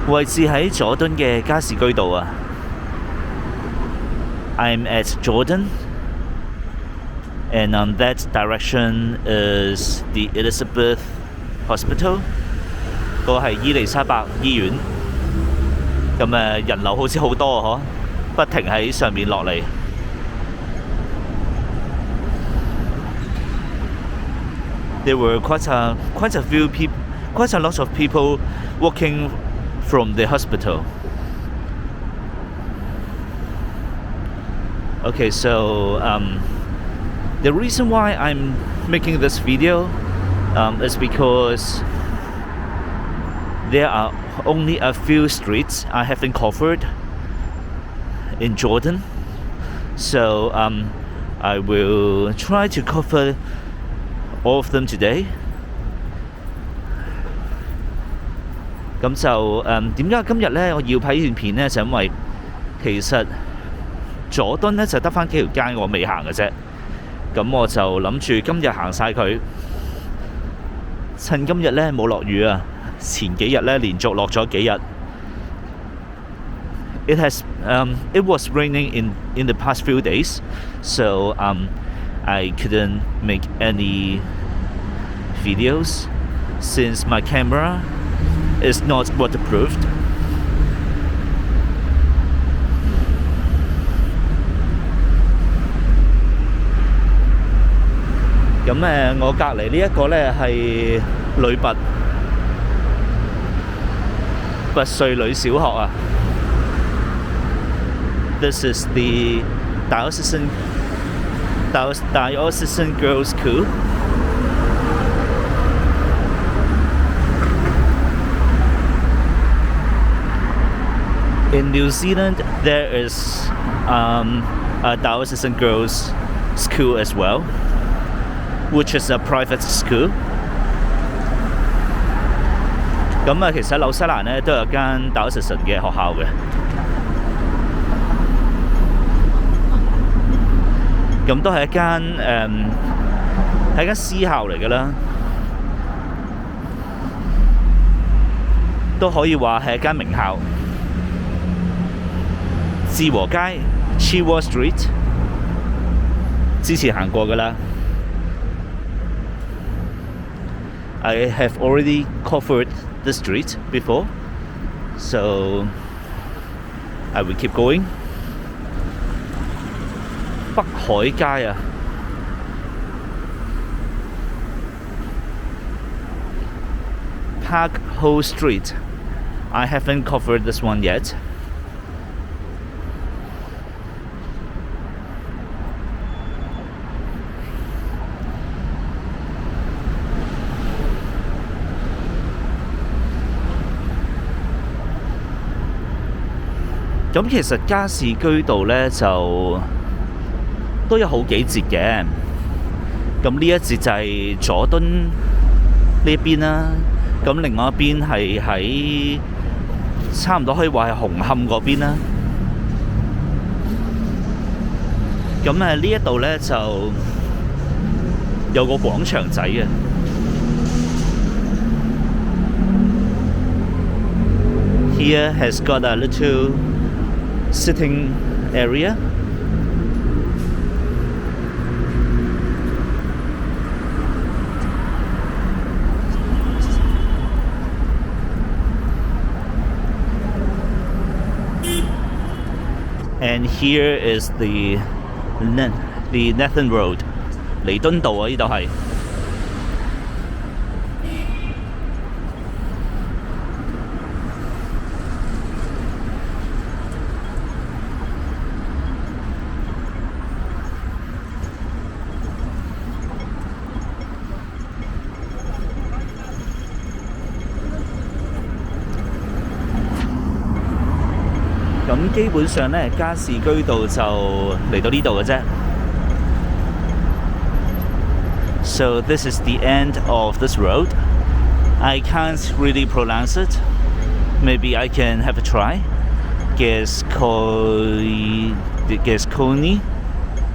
位置喺佐敦嘅加士居道啊。I'm at Jordan, and on that direction is the Elizabeth Hospital. 嗰個係伊利沙伯醫院。咁人流好似好多啊，不停喺上面落嚟。There were quite a few people, quite a lot of people walking from the hospital. Okay, so the reason why I'm making this video is because there are only a few streets I haven't covered in Jordan. So I will try to cover all of them today. 咁就點解今日呢我要拍呢段片呢？就因為其實佐敦呢就得返幾條街我未行嘅啫。咁我就諗住今日行晒佢，趁今日呢冇落雨啊。前幾日呢連續落咗幾日。It was raining in the past few days, so I couldn't make any videos since my camera is not waterproofed. 咁我隔離呢一個呢係女拔萃女小學啊。This is the Diocesan Girls' School. In New Zealand, there is a Diocesan Girls' School as well, which is a private school. 咁其實紐西蘭呢都有間 Diocesan 嘅學校嘅。咁都係一間私校嚟㗎啦，都可以話係一間名校。志和街 Cheewa Street 之前行過㗎啦。I have already covered the street before, so I will keep going. 北海街啊，Park Ho Street. I haven't covered this one yet. 咁其實加士居道呢就都有好幾節嘅。咁呢一節就係佐敦呢一邊啦，咁另外一邊係喺差唔多可以話係紅磡嗰邊啦。咁呢一度呢就有個廣場仔嘅。Here has got a little sitting area. And here is the Nathan Road, 彌敦道啊，呢度係。咁基本上呢，加士居道就嚟到呢度嘅啫。So this is the end of this road. I can't really pronounce it. Maybe I can have a try. Gascoigne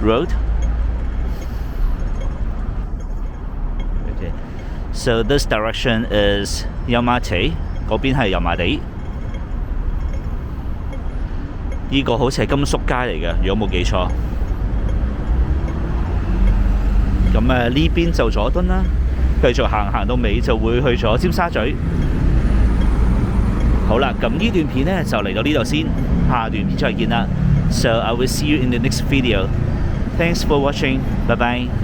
Road. Okay. So this direction is 油麻地，嗰邊係油麻地。呢個好似係甘肅街嚟嘅，如果冇記錯。咁呢邊就佐敦啦，繼續行到尾就會去咗尖沙咀。好啦，咁呢段片呢就嚟到呢度先，下段片再見啦。So I will see you in the next video. Thanks for watching. Bye bye.